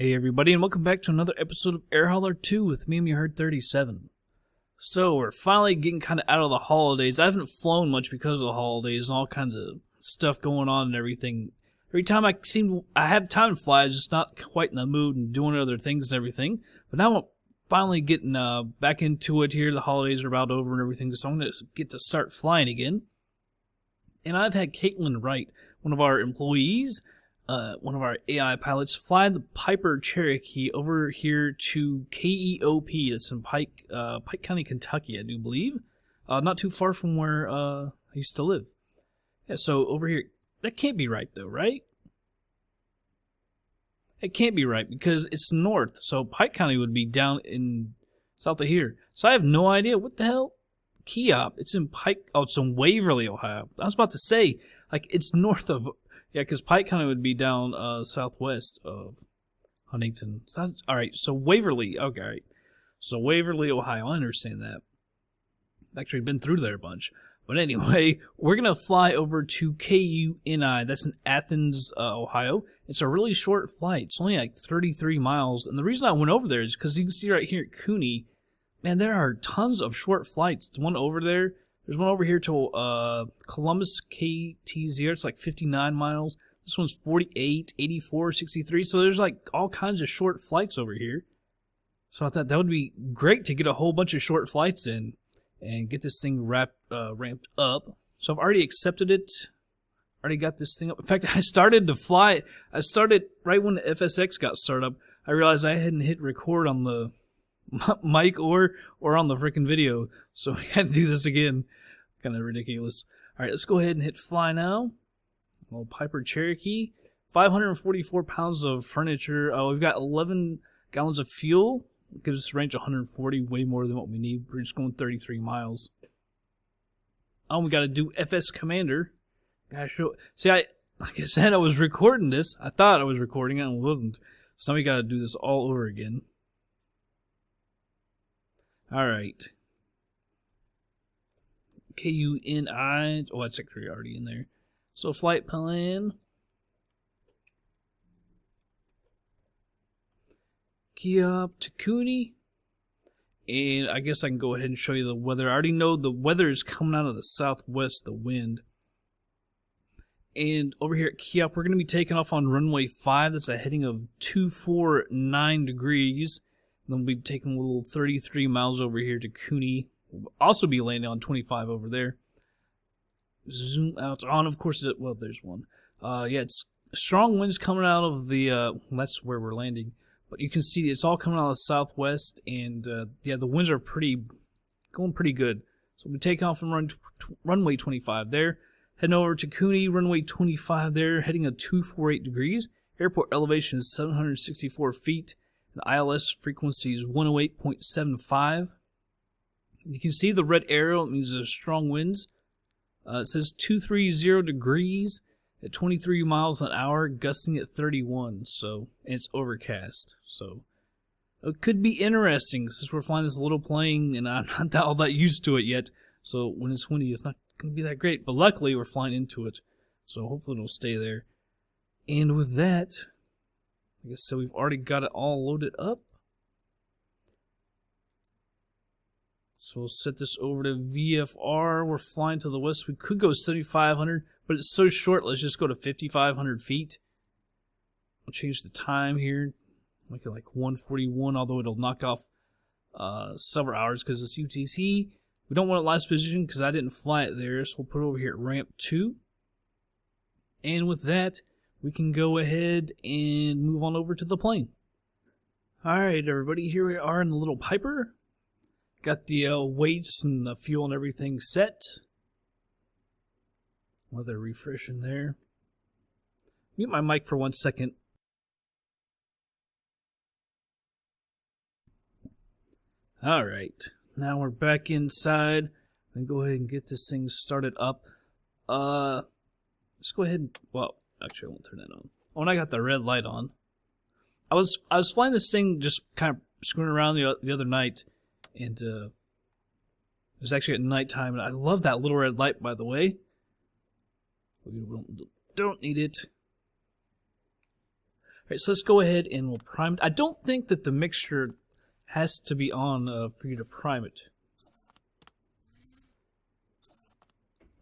Hey everybody, and welcome back to another episode of Air Hauler 2 with me, Herd 37. So, we're finally getting kind of out of the holidays. I haven't flown much because of the holidays and all kinds of stuff going on and everything. Every time I have time to fly, I'm just not quite in the mood and doing other things and everything. But now I'm finally getting back into it here. The holidays are about over and everything, so I'm going to get to start flying again. And I've had Caitlin Wright, one of our employees, one of our AI pilots, fly the Piper Cherokee over here to KEOP. It's in Pike County, Kentucky, I do believe. Not too far from where I used to live. Yeah, so over here, that can't be right though, right? It can't be right because it's north, so Pike County would be down in south of here. So I have no idea what the hell. KEOP, it's in it's in Waverly, Ohio. I was about to say, like, it's north of. Yeah, because Pike County would be down southwest of Huntington. All right, so Waverly. Okay, all right. So Waverly, Ohio. I understand that. I've actually been through there a bunch. But anyway, we're going to fly over to KUNI. That's in Athens, Ohio. It's a really short flight. It's only like 33 miles. And the reason I went over there is because you can see right here at KUNI, man, there are tons of short flights. The one over there. There's one over here to Columbus, KT0. It's like 59 miles. This one's 48, 84, 63. So there's like all kinds of short flights over here. So I thought that would be great to get a whole bunch of short flights in and get this thing ramped up. So I've already accepted it. Already got this thing up. In fact, I started to fly. I started right when the FSX got started up. I realized I hadn't hit record on the mic or on the freaking video, so we had to do this again. Kind of ridiculous. All right, let's go ahead and hit fly now. Little Piper Cherokee, 544 pounds of furniture. We've got 11 gallons of fuel. It gives us a range of 140, way more than what we need. We're just going 33 miles. We got to do FS Commander. Gotta show. See, like I said, I was recording this. I thought I was recording it, and it wasn't. So now we got to do this all over again. All right. KUNI. Oh, that's actually already in there. So flight plan. KEOP to KUNI. And I guess I can go ahead and show you the weather. I already know the weather is coming out of the southwest, the wind. And over here at KEOP, we're going to be taking off on runway 5. That's a heading of 249 degrees. Then we'll be taking a little 33 miles over here to KUNI. We'll also be landing on 25 over there. Zoom out on, of course, well, there's one. Yeah, it's strong winds coming out of the, that's where we're landing. But you can see it's all coming out of the southwest, and, yeah, the winds are going pretty good. So we'll be taking off from runway 25 there. Heading over to KUNI, runway 25 there, heading at 248 degrees. Airport elevation is 764 feet. The ILS frequency is 108.75. You can see the red arrow. It means there's strong winds. It says 230 degrees at 23 miles an hour, gusting at 31. So, and it's overcast. So it could be interesting since we're flying this little plane, and I'm not all that used to it yet. So when it's windy, it's not going to be that great. But luckily, we're flying into it, so hopefully it'll stay there. And with that, I guess so we've already got it all loaded up. So we'll set this over to VFR. We're flying to the west. We could go 7,500, but it's so short. Let's just go to 5,500 feet. I'll change the time here. Make it like 1:41, although it'll knock off several hours because it's UTC. We don't want it last position because I didn't fly it there, so we'll put it over here at ramp 2. And with that, we can go ahead and move on over to the plane. Alright, everybody, here we are in the little Piper. Got the weights and the fuel and everything set. Another refresh in there. Mute my mic for 1 second. Alright, now we're back inside. And go ahead and get this thing started up. Let's go ahead and, well, actually, I won't turn that on. Oh, and I got the red light on. I was flying this thing just kind of screwing around the other night, and it was actually at nighttime, and I love that little red light, by the way. We don't need it. Alright, so let's go ahead and we'll prime it. I don't think that the mixture has to be on for you to prime it.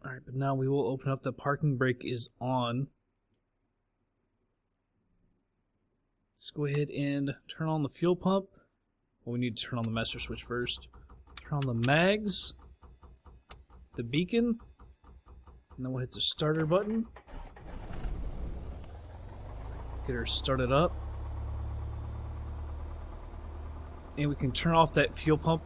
Alright, but now we will open up. The parking brake is on. Let's go ahead and turn on the fuel pump. Well, we need to turn on the master switch first. Turn on the mags, the beacon, and then we'll hit the starter button. Get her started up. And we can turn off that fuel pump.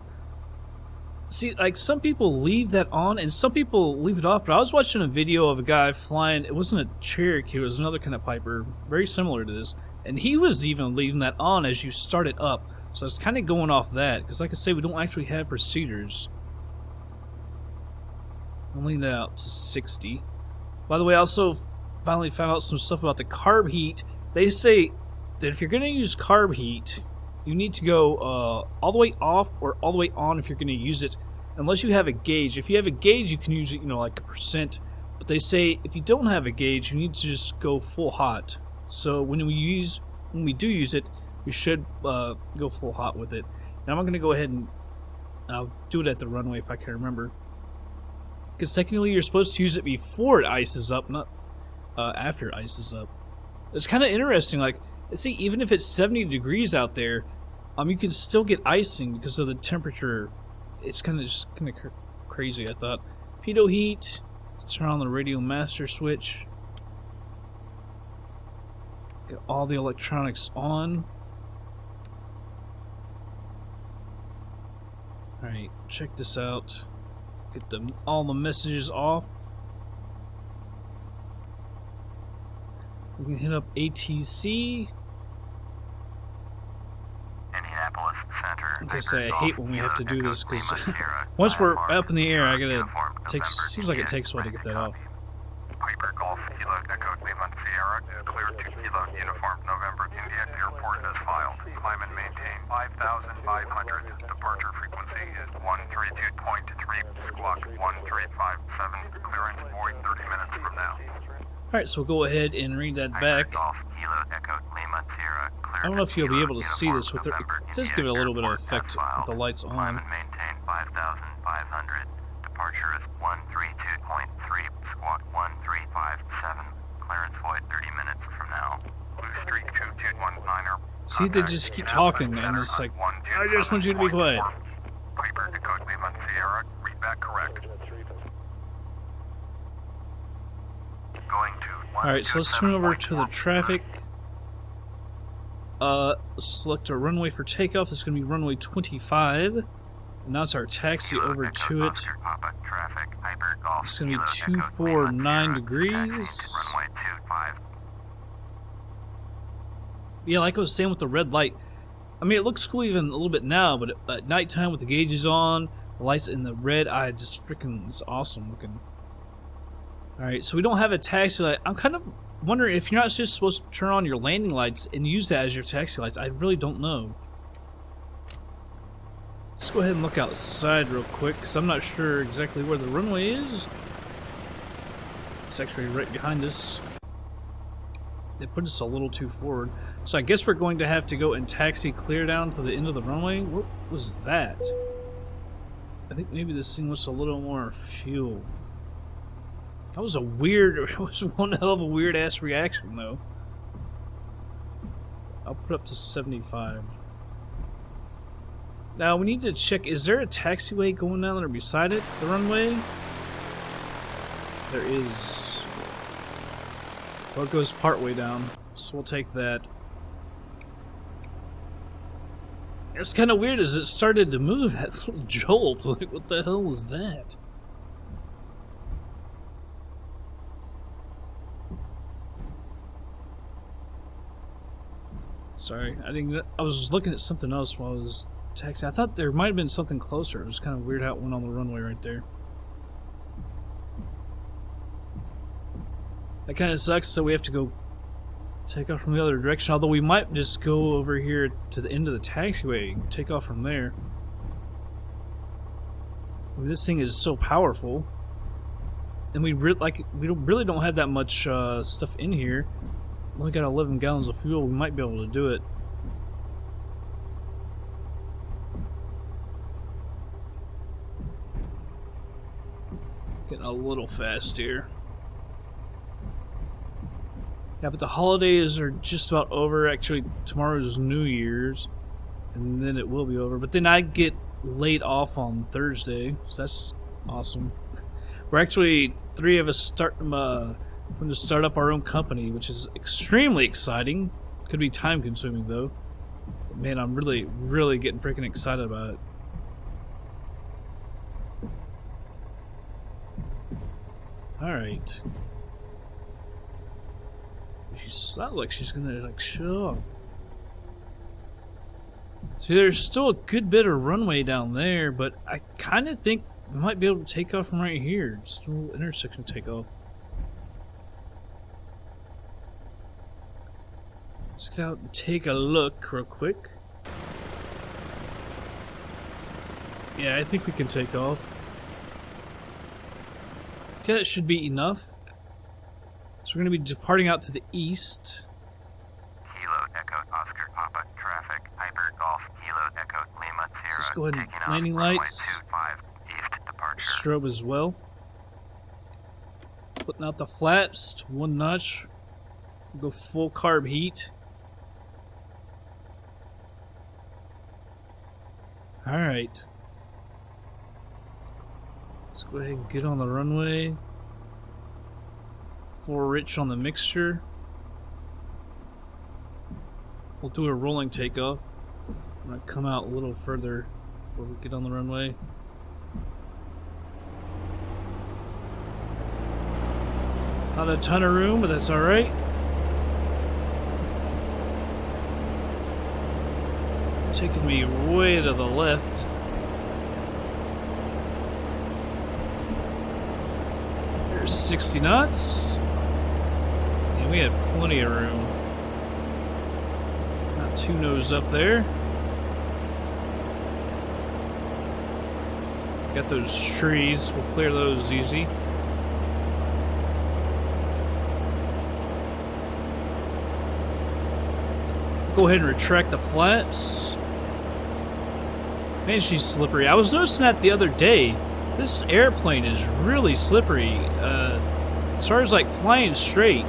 See, like, some people leave that on and some people leave it off, but I was watching a video of a guy flying, it wasn't a Cherokee, it was another kind of Piper, very similar to this, and he was even leaving that on as you start it up. So it's kind of going off that, because like I say, we don't actually have procedures. I'll lean that out to 60. By the way, I also finally found out some stuff about the carb heat. They say that if you're going to use carb heat, you need to go all the way off or all the way on if you're going to use it, unless you have a gauge. If you have a gauge, you can use it, you know, like a percent. But they say if you don't have a gauge, you need to just go full hot. So when we do use it, we should go full hot with it. Now I'm going to go ahead and I'll do it at the runway if I can remember. Because technically you're supposed to use it before it ices up, not after it ices up. It's kind of interesting. Like, see, even if it's 70 degrees out there, you can still get icing because of the temperature. It's kind of crazy, I thought. Pitot heat. Turn on the radio master switch. Get all the electronics on. Alright, check this out. Get all the messages off. We can hit up ATC. Indianapolis Center. Like I say, I hate when we have to do this because once we're up in the air, I gotta seems like it takes a while to get that off. Piper Golf Kilo Echo Cleveland Sierra cleared to Kilo Uniform November India Airport as filed. Climb and maintain 5,500. Departure frequency is 132.3 squawk 1357. Clearance void 30 minutes from now. Alright, so we'll go ahead and read that back. I don't know if you'll be able to see this with it does give it a little bit of effect with the lights on. Maintain 5,500. Departure is 132.3 squawk 1357. Clearance void 30 minutes from now. Blue Street 2219er. See, they just keep talking and it's like, I just want you to be quiet. Piper Echo Cleveland Sierra, read back correct. Alright, so let's turn over to the traffic. Select our runway for takeoff. It's going to be runway 25. And now it's our taxi over to it. It's going to be 249 degrees. Yeah, like I was saying with the red light. I mean, it looks cool even a little bit now, but at nighttime with the gauges on, the lights in the red eye, just freaking, it's awesome looking. Alright, so we don't have a taxi light. I'm kind of wondering if you're not just supposed to turn on your landing lights and use that as your taxi lights. I really don't know. Let's go ahead and look outside real quick, because I'm not sure exactly where the runway is. It's actually right behind us. They put us a little too forward. So I guess we're going to have to go and taxi clear down to the end of the runway. What was that? I think maybe this thing was a little more fuel. That was a weird, it was one hell of a weird ass reaction though. I'll put up to 75. Now we need to check, is there a taxiway going down there beside it, the runway? There is. Well, it goes partway down, so we'll take that. It's kind of weird as it started to move, that little jolt. Like, what the hell was that? Sorry, I was looking at something else while I was taxiing. I thought there might have been something closer. It was kind of weird how it went on the runway right there. That kind of sucks, so we have to go take off from the other direction. Although we might just go over here to the end of the taxiway and take off from there. I mean, this thing is so powerful, and we really don't have that much stuff in here. Only got 11 gallons of fuel. We might be able to do it. Getting a little fast here. Yeah, but the holidays are just about over. Actually, tomorrow's New Year's, and then it will be over. But then I get laid off on Thursday, so that's awesome. We're actually 3 of us going to start up our own company, which is extremely exciting. Could be time consuming though. But man, I'm really, really getting freaking excited about it. Alright. She sounds like she's gonna like show off. See, there's still a good bit of runway down there, but I kind of think we might be able to take off from right here. Just a little intersection takeoff. Let's get out and take a look real quick. Yeah, I think we can take off. Yeah, that should be enough. So we're going to be departing out to the east. Kilo Echo Oscar Papa traffic Hyper Golf Kilo Echo Lima Sierra. Let's go ahead and landing lights. 25 east departure. Strobe as well. Putting out the flaps to 1 notch. We'll go full carb heat. Alright. Let's go ahead and get on the runway. Full rich on the mixture. We'll do a rolling takeoff. I'm going to come out a little further before we get on the runway. Not a ton of room, but that's alright. Taking me way to the left. There's 60 knots. And we had plenty of room. Not too nose up there. Got those trees. We'll clear those easy. Go ahead and retract the flaps. Man, she's slippery. I was noticing that the other day. This airplane is really slippery. As far as like flying straight,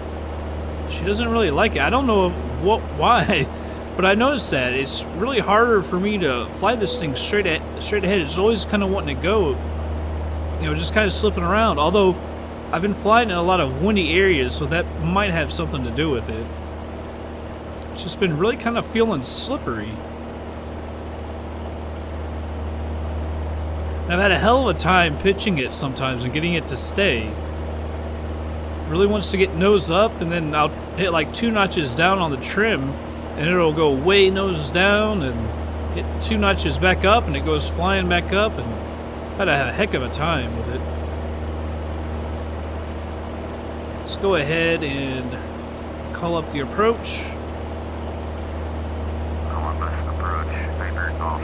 she doesn't really like it. I don't know why, but I noticed that it's really harder for me to fly this thing straight ahead. It's always kind of wanting to go, you know, just kind of slipping around. Although I've been flying in a lot of windy areas, so that might have something to do with it. It's just been really kind of feeling slippery. I've had a hell of a time pitching it sometimes and getting it to stay. Really wants to get nose up, and then I'll hit like 2 notches down on the trim, and it'll go way nose down and hit 2 notches back up, and it goes flying back up, and I've had a heck of a time with it. Let's go ahead and call up the approach.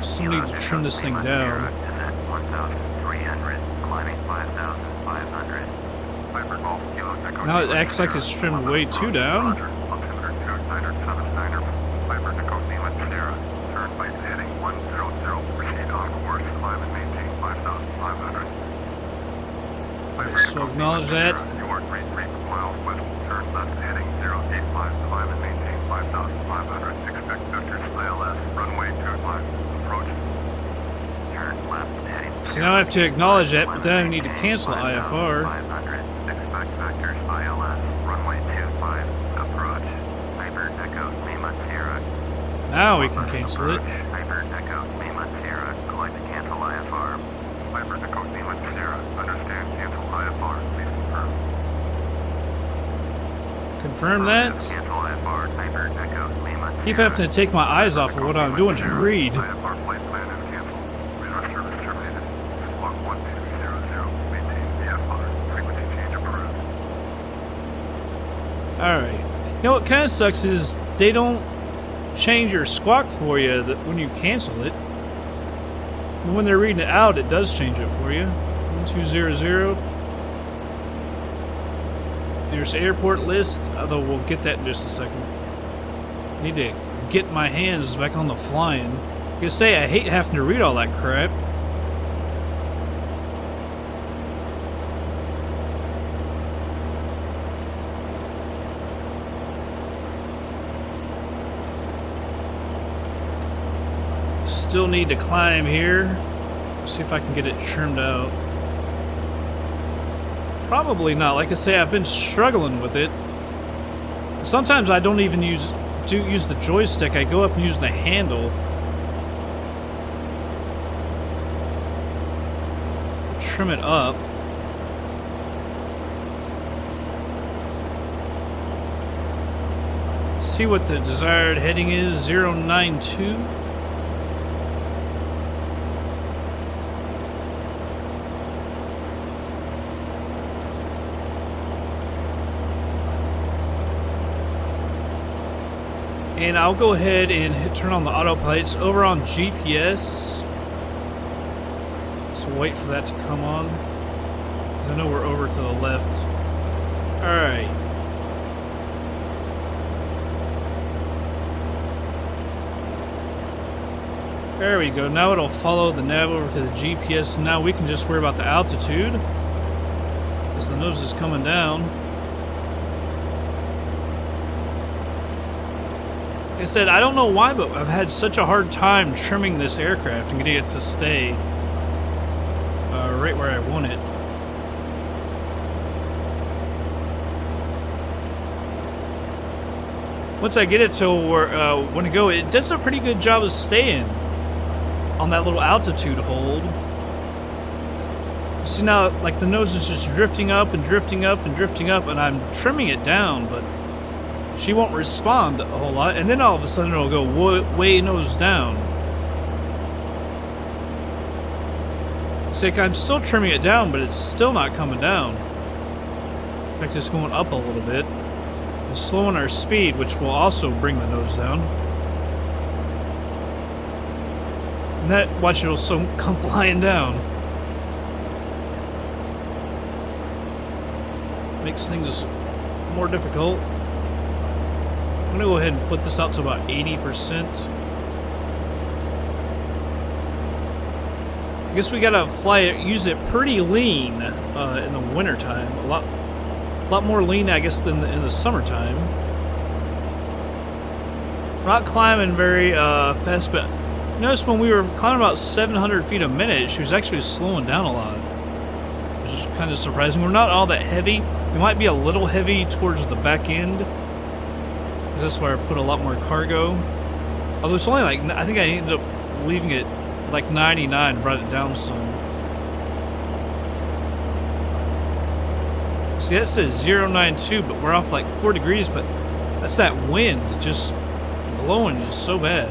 Still need to trim this thing down. 1,300, climbing 5,500. Now it acts like it's trimmed way too down. So acknowledge that. You are 33 miles west, turn left heading 085, climb and maintain 5,500. Expect vectors ILS, runway 25, approach. Turn left heading. So now I have to acknowledge that, but then I need to cancel IFR. 500, expect vectors ILS, runway 25, approach. Hyper Echo Lima Sierra. Now we can cancel it. Hyper Echo Lima Sierra, collect cancel IFR. Hyper Echo Lima Sierra, understand cancel IFR, please confirm. Confirm that. Cancel IFR, Hyper Echo Lima Sierra. Keep having to take my eyes off of what I'm doing to read. IFR flight plan is canceled. Resource service terminated. Squawk 1200, maintain VFR, frequency change approved. Alright. You know what kind of sucks is they don't change your squawk for you when you cancel it. And when they're reading it out, it does change it for you. 1200. 1200, maintain VFR, frequency change approved. Turn left heading 1085, climb and maintain 5,500. Expect vectors ILS, runway 25, approach. Hyper Echo Lima Sierra, understand cancel IFR, please confirm. All right. There's airport list, although we'll get that in just a second. Need to get my hands back on the flying. I say I hate having to read all that crap. Still need to climb here. See if I can get it trimmed out. Probably not. Like I say, I've been struggling with it. Sometimes I don't even use the joystick. I go up and use the handle. Trim it up. See what the desired heading is. 092. And I'll go ahead and turn on the autopilots over on GPS. So wait for that to come on. I know we're over to the left. Alright. There we go. Now it'll follow the nav over to the GPS. Now we can just worry about the altitude, as the nose is coming down. Like I said, I don't know why, but I've had such a hard time trimming this aircraft and getting it to stay right where I want it. Once I get it to where I want to go, it does a pretty good job of staying on that little altitude hold. See now, like the nose is just drifting up and drifting up and drifting up, and I'm trimming it down, but she won't respond a whole lot, and then all of a sudden it'll go way nose down. It's like I'm still trimming it down, but it's still not coming down. In fact, it's going up a little bit. And slowing our speed, which will also bring the nose down. And that, watch, it'll come flying down. Makes things more difficult. I'm gonna go ahead and put this out to about 80%. I guess we gotta use it pretty lean in the wintertime. A lot more lean, I guess, than in the summertime. We're not climbing very fast, but notice when we were climbing about 700 feet a minute, she was actually slowing down a lot, which is kind of surprising. We're not all that heavy. We might be a little heavy towards the back end. That's where I put a lot more cargo. Although it's only like, I think I ended up leaving it like 99, brought it down some. See, that says 092, but we're off like 4 degrees, but that's that wind just blowing just so bad.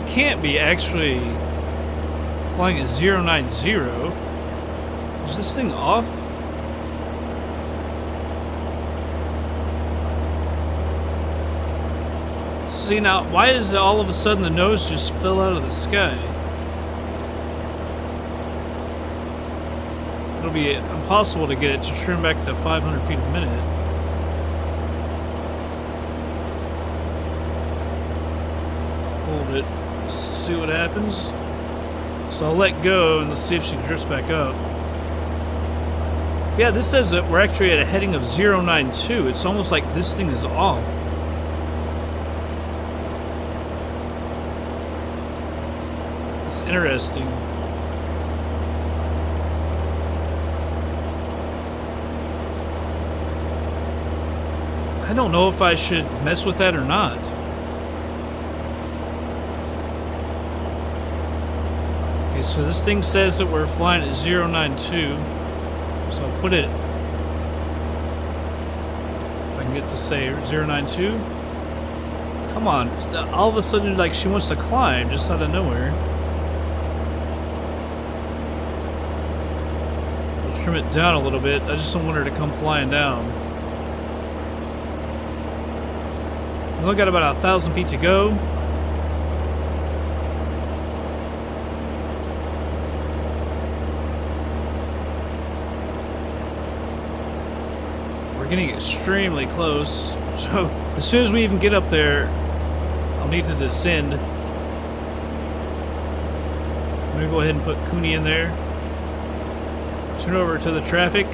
It can't be actually flying at 090. Is this thing off? See now, why is it all of a sudden the nose just fell out of the sky? It'll be impossible to get it to trim back to 500 feet a minute. Hold it, see what happens. So I'll let go and let's see if she drifts back up. Yeah, this says that we're actually at a heading of 092. It's almost like this thing is off. It's interesting. I don't know if I should mess with that or not. Okay, so this thing says that we're flying at 092. So I'll put it, if I can get to say 092. Come on, all of a sudden like she wants to climb just out of nowhere. We'll trim it down a little bit. I just don't want her to come flying down. We've only got about 1,000 feet to go. We're getting extremely close. So as soon as we even get up there, I'll need to descend. I'm gonna go ahead and put KUNI in there. Turn over to the traffic.